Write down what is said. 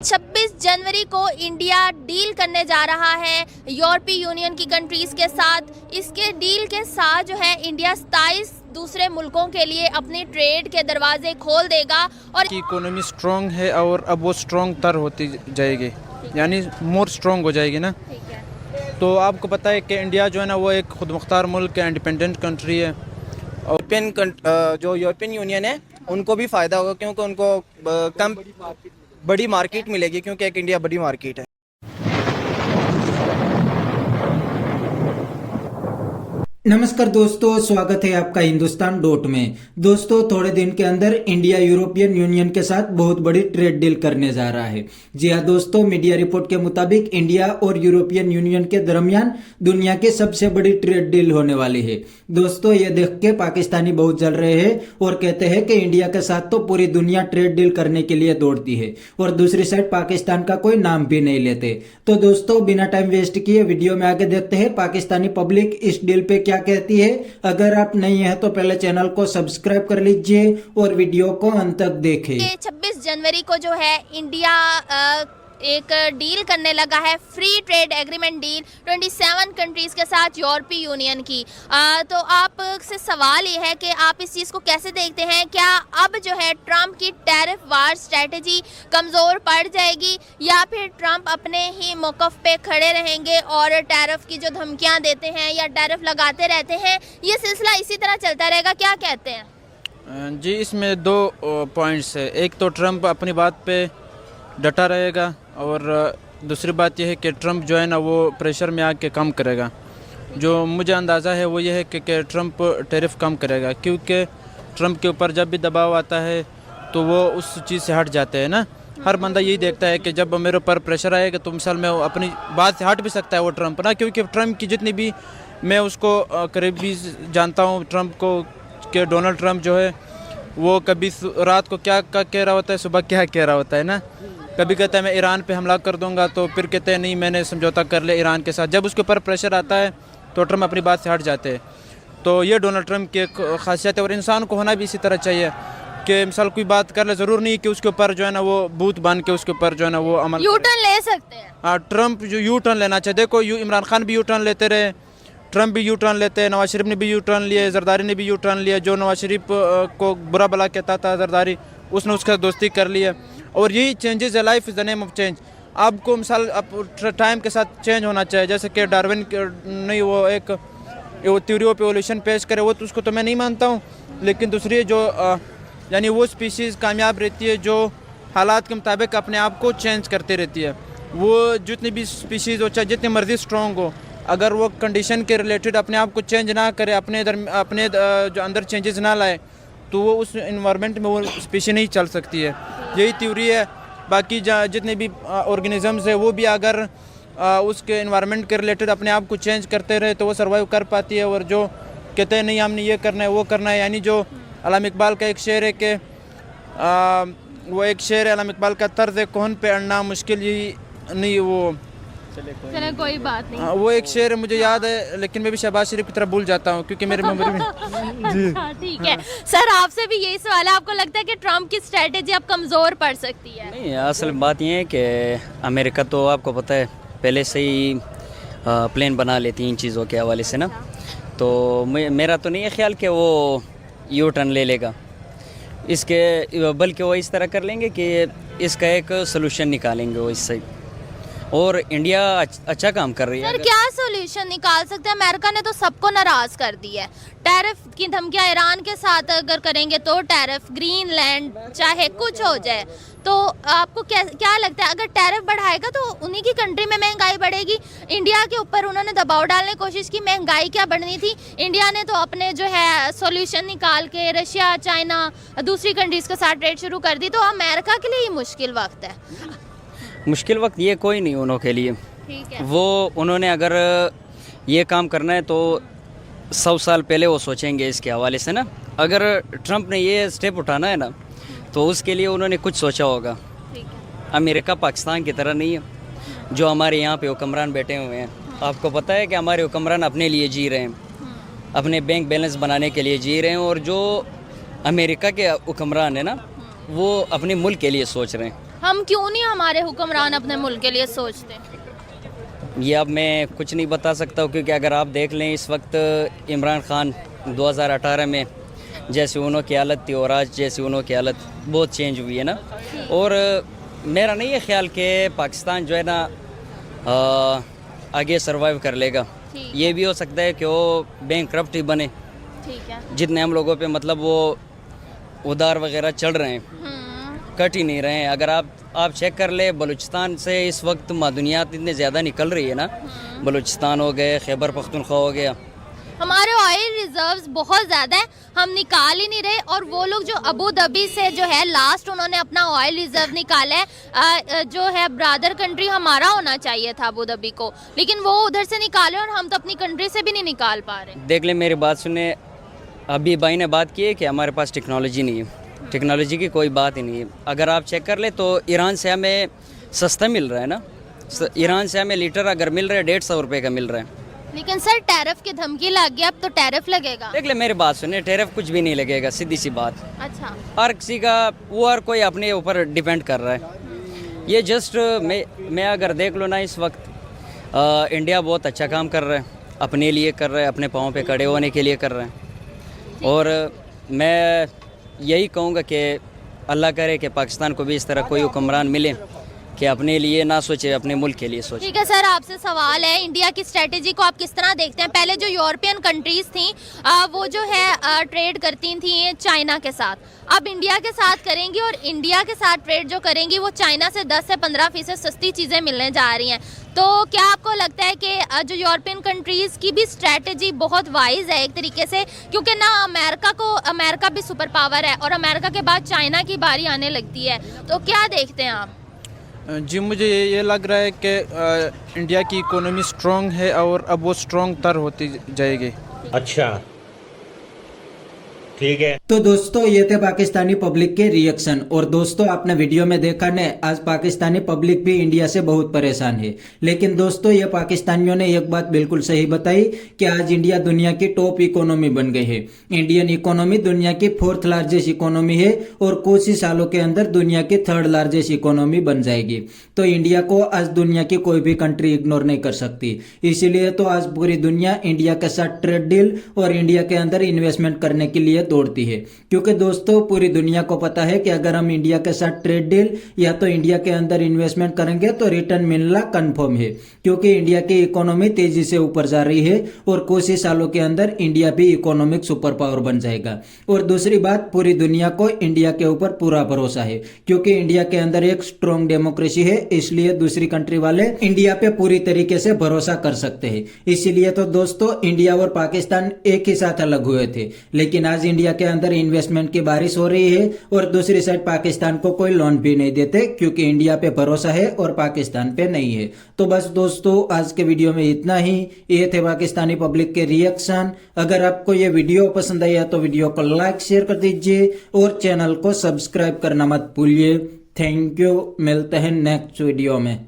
26 जनवरी को India deal करने जा रहा है यूरोपीय यूनियन की कंट्रीज के साथ। इसके डील के साथ जो है इंडिया 27 दूसरे मुल्कों के लिए अपने ट्रेड के दरवाजे खोल देगा और की इकोनॉमी स्ट्रॉन्ग है और अब वो स्ट्रॉन्ग तर होती जाएगी, यानी मोर स्ट्रॉन्ग हो जाएगी ना। तो आपको पता है कि इंडिया जो है ना वो एक खुद मुख्तार मुल्क है, इंडिपेंडेंट कंट्री है। और जो यूरोपियन यूनियन है उनको भी फ़ायदा होगा क्योंकि उनको कम बड़ी मार्केट मिलेगी, क्योंकि एक इंडिया बड़ी मार्केट है। नमस्कार दोस्तों, स्वागत है आपका हिंदुस्तान डॉट में। दोस्तों, थोड़े दिन के अंदर इंडिया यूरोपियन यूनियन के साथ बहुत बड़ी ट्रेड डील करने जा रहा है। जी हाँ दोस्तों, मीडिया रिपोर्ट के मुताबिक इंडिया और यूरोपियन यूनियन के दरमियान दुनिया की सबसे बड़ी ट्रेड डील होने वाली है। दोस्तों, ये देख के पाकिस्तानी बहुत जल रहे हैं और कहते हैं कि इंडिया के साथ तो पूरी दुनिया ट्रेड डील करने के लिए दौड़ती है और दूसरी साइड पाकिस्तान का कोई नाम भी नहीं लेते। तो दोस्तों, बिना टाइम वेस्ट किए वीडियो में आगे देखते हैं पाकिस्तानी पब्लिक इस डील पे क्या कहती है। अगर आप नहीं है तो पहले चैनल को सब्सक्राइब कर लीजिए और वीडियो को अंत तक देखें। 26 जनवरी को जो है इंडिया एक डील करने लगा है, free trade agreement deal 27 countries के साथ यूरोपीय यूनियन की। तो आपसे सवाल ये है कि आप इस चीज़ को कैसे देखते हैं? क्या अब जो है ट्रंप की टैरिफ वार स्ट्रेटजी कमज़ोर पड़ जाएगी या फिर ट्रंप अपने ही मौक़िफ़ पे खड़े रहेंगे और टैरिफ की जो धमकियां देते हैं या टैरिफ लगाते रहते हैं, ये सिलसिला इसी तरह चलता रहेगा? क्या कहते हैं जी, इसमें दो पॉइंट्स है। एक तो ट्रंप अपनी बात पे डटा रहेगा और दूसरी बात यह है कि ट्रंप जो है ना वो प्रेशर में आके कम करेगा। जो मुझे अंदाज़ा है वो ये है कि ट्रंप टैरिफ कम करेगा, क्योंकि ट्रंप के ऊपर जब भी दबाव आता है तो वो उस चीज़ से हट जाते हैं ना। हर बंदा यही देखता है कि जब मेरे ऊपर प्रेशर आएगा तो मिसाल में अपनी बात से हट भी सकता है वो ट्रंप ना, क्योंकि ट्रंप की जितनी भी मैं उसको करीबी जानता हूँ ट्रंप को, कि डोनाल्ड ट्रंप जो है वो कभी रात को क्या कह रहा होता है, सुबह क्या कह रहा होता है ना। कभी कहता है मैं ईरान पे हमला कर दूंगा, तो फिर कहते हैं नहीं मैंने समझौता कर लिया ईरान के साथ। जब उसके ऊपर प्रेशर आता है तो ट्रंप अपनी बात से हट जाते हैं। तो ये डोनाल्ड ट्रंप की एक खासियत है और इंसान को होना भी इसी तरह चाहिए कि मिसाल कोई बात कर ले, ज़रूर नहीं कि उसके ऊपर जो है ना वो बूथ बांध के उसके ऊपर जो है ना वो अमल यू टर्न ले सकते हैं। हाँ, ट्रंप जो यू टर्न लेना चाहिए। देखो इमरान खान भी यू टर्न लेते रहे, ट्रंप भी यू टर्न लेते हैं, नवाज शरीफ ने भी यू टर्न लिए, जरदारी ने भी यू टर्न लिया। जो नवाज शरीफ को बुरा भला कहता था जरदारी, उसने उसका दोस्ती कर लिया। और यही चेंजेस है, life is the name of change. आपको मिसाल टाइम के साथ चेंज होना चाहिए। जैसे कि डार्विन नहीं वो एक थ्योरी ऑफ एवोल्यूशन पेश करे, वो तो उसको तो मैं नहीं मानता हूँ, लेकिन दूसरी जो यानी वो स्पीशीज़ कामयाब रहती है जो हालात के मुताबिक अपने आप को चेंज करती रहती है। वो जितनी भी स्पीशीज़ हो, चाहे जितनी मर्जी स्ट्रॉन्ग हो, अगर वो कंडीशन के रिलेटेड अपने आप को चेंज ना करे, अपने जो अंदर चेंजेस ना लाए, तो वो उस इन्वायरमेंट में वो स्पीशी नहीं चल सकती है। यही थ्योरी है। बाकी जितने भी ऑर्गेनिजम्स है वो भी अगर उसके इन्वायरमेंट के रिलेटेड अपने आप को चेंज करते रहे तो वो सर्वाइव कर पाती है। और जो कहते हैं नहीं हमने ये करना है वो करना है, यानी जो अल्लामा इकबाल का एक शेर है कि वो एक शेर है अल्लामा इकबाल का, तर्ज़ कौन पे अड़ना मुश्किल ही नहीं, वो चलो कोई बात नहीं। वो एक शेर मुझे याद है, लेकिन मैं भी शहबाज शरीफ की तरह भूल जाता हूँ क्योंकि मेरी मेमोरी में अच्छा, ठीक है। सर, आपसे भी यही सवाल है, आपको लगता है कि ट्रंप की स्ट्रेटेजी अब कमज़ोर पड़ सकती है? नहीं, असल बात ये है कि अमेरिका तो आपको पता है पहले से ही प्लान बना लेती है इन चीज़ों के हवाले से ना। तो मेरा तो नहीं है ख्याल कि वो यू टर्न ले लेगा इसके, बल्कि वो इस तरह कर लेंगे कि इसका एक सोल्यूशन निकालेंगे वो इससे। और इंडिया अच्छा काम कर रही है। सर, क्या सोल्यूशन निकाल सकते हैं? अमेरिका ने तो सबको नाराज कर दिया है। टैरिफ की धमकियां ईरान के साथ अगर करेंगे तो टैरिफ, ग्रीनलैंड चाहे कुछ हो जाए, तो आपको क्या लगता है अगर टैरिफ बढ़ाएगा तो उन्हीं की कंट्री में महंगाई बढ़ेगी? इंडिया के ऊपर उन्होंने दबाव डालने की कोशिश की, महंगाई क्या बढ़नी थी? इंडिया ने तो अपने जो है सोल्यूशन निकाल के रशिया, चाइना, दूसरी कंट्रीज के साथ ट्रेड शुरू कर दी। तो अमेरिका के लिए ये मुश्किल वक्त है। मुश्किल वक्त ये कोई नहीं उन्हों के लिए। ठीक है। वो उन्होंने अगर ये काम करना है तो 100 साल पहले वो सोचेंगे इसके हवाले से ना। अगर ट्रंप ने ये स्टेप उठाना है ना तो उसके लिए उन्होंने कुछ सोचा होगा। ठीक है। अमेरिका पाकिस्तान की तरह नहीं है जो हमारे यहाँ पे हुक्मरान बैठे हुए हैं। आपको पता है कि हमारे हुक्मरान अपने लिए जी रहे हैं, अपने बैंक बैलेंस बनाने के लिए जी रहे हैं, और जो अमेरिका के हुक्मरान है ना वो अपने मुल्क के लिए सोच रहे हैं। हम क्यों नहीं हमारे हुक्मरान अपने मुल्क के लिए सोचते? ये अब मैं कुछ नहीं बता सकता हूँ, क्योंकि अगर आप देख लें इस वक्त इमरान खान 2018 में जैसे उन्हों की हालत थी और आज जैसे उन्हों की हालत बहुत चेंज हुई है ना। और मेरा नहीं है ख्याल कि पाकिस्तान जो है ना आगे सरवाइव कर लेगा। ठीक। ये भी हो सकता है कि वो बैंकक्रप्ट ही बने, ठीक है। जितने हम लोगों पे मतलब वो उधार वगैरह चढ़ रहे हैं, कट ही नहीं रहे हैं। अगर आप चेक कर ले, बलूचिस्तान से इस वक्त मादूनियात इतने ज़्यादा निकल रही है ना, बलूचिस्तान हो गए, खैबर पख्तूनख्वा हो गया। हमारे ऑयल रिजर्व्स बहुत ज़्यादा है, हम निकाल ही नहीं रहे। और वो लोग जो अबू धाबी से जो है लास्ट उन्होंने अपना ऑयल रिजर्व निकाला है, जो है ब्रादर कंट्री हमारा होना चाहिए था अबू धाबी को, लेकिन वो उधर से निकाले और हम तो अपनी कंट्री से भी नहीं निकाल पा रहे। देख ले, मेरी बात सुने, अभी भाई ने बात की है कि हमारे पास टेक्नोलॉजी नहीं है। टेक्नोलॉजी की कोई बात ही नहीं है। अगर आप चेक कर ले तो ईरान से हमें सस्ता मिल रहा है ना, ईरान से हमें लीटर अगर मिल रहा है 150 रुपये का मिल रहा है। लेकिन सर टैरिफ की धमकी लग गई, अब तो टैरिफ लगेगा। देख ले, मेरी बात सुने, टैरिफ कुछ भी नहीं लगेगा, सीधी सी बात। अच्छा। हर किसी का वो हर कोई अपने ऊपर डिपेंड कर रहा है। ये जस्ट मैं अगर देख लो ना, इस वक्त इंडिया बहुत अच्छा काम कर रहा है, अपने लिए कर रहा है, अपने पाँव पे खड़े होने के लिए कर रहा है। और मैं यही कहूँगा कि अल्लाह करे कि पाकिस्तान को भी इस तरह कोई हुक्मरान मिले कि अपने लिए ना सोचे, अपने मुल्क के लिए सोचे। ठीक है सर, आपसे सवाल है, इंडिया की स्ट्रेटेजी को आप किस तरह देखते हैं? पहले जो यूरोपियन कंट्रीज थी वो जो है ट्रेड करती थी चाइना के साथ, अब इंडिया के साथ करेंगी और इंडिया के साथ ट्रेड जो करेंगी वो चाइना से 10 से 15% सस्ती चीज़ें मिलने जा रही हैं। तो क्या आपको लगता है कि जो यूरोपियन कंट्रीज की भी स्ट्रेटेजी बहुत वाइज है एक तरीके से, क्योंकि ना अमेरिका भी सुपर पावर है और अमेरिका के बाद चाइना की बारी आने लगती है, तो क्या देखते हैं आप? जी, मुझे ये लग रहा है कि इंडिया की इकोनॉमी स्ट्रॉन्ग है और अब वो स्ट्रॉन्ग तर होती जाएगी। अच्छा, ठीक है। तो दोस्तों ये थे पाकिस्तानी पब्लिक के रिएक्शन। और दोस्तों आपने वीडियो में देखा ने, आज पाकिस्तानी पब्लिक भी इंडिया से बहुत परेशान है। लेकिन दोस्तों ये पाकिस्तानियों ने एक बात बिल्कुल सही बताई कि आज इंडिया दुनिया की टॉप इकोनॉमी बन गई है। इंडियन इकोनॉमी दुनिया की 4th लार्जेस्ट इकोनॉमी है और कुछ ही सालों के अंदर दुनिया की 3rd लार्जेस्ट इकोनॉमी बन जाएगी। तो इंडिया को आज दुनिया की कोई भी कंट्री इग्नोर नहीं कर सकती। इसीलिए तो आज पूरी दुनिया इंडिया के साथ ट्रेड डील और इंडिया के अंदर इन्वेस्टमेंट करने के लिए दौड़ती है, क्योंकि दोस्तों पूरी दुनिया को पता है कि अगर हम इंडिया के साथ ट्रेड डील या तो इंडिया के अंदर इन्वेस्टमेंट करेंगे तो रिटर्न मिलना कंफर्म है, क्योंकि इंडिया की इकोनॉमी तेजी से ऊपर जा रही है और कुछ ही सालों के अंदर इंडिया भी इकोनॉमिक सुपर पावर बन जाएगा। और दूसरी बात, पूरी दुनिया को इंडिया के ऊपर पूरा भरोसा है, क्योंकि इंडिया के अंदर एक स्ट्रॉन्ग डेमोक्रेसी है, इसलिए दूसरी कंट्री वाले इंडिया पे पूरी तरीके से भरोसा कर सकते हैं। इसीलिए तो दोस्तों इंडिया और पाकिस्तान एक ही साथ अलग हुए थे, लेकिन आज इंडिया के अंदर इन्वेस्टमेंट की बारिश हो रही है और दूसरी साइड पाकिस्तान को कोई लोन भी नहीं देते, क्योंकि इंडिया पे भरोसा है और पाकिस्तान पे नहीं है। तो बस दोस्तों आज के वीडियो में इतना ही। ये थे पाकिस्तानी पब्लिक के रिएक्शन। अगर आपको ये वीडियो पसंद आया तो वीडियो को लाइक शेयर कर दीजिए और चैनल को सब्सक्राइब करना मत भूलिए। थैंक यू, मिलते हैं नेक्स्ट वीडियो में।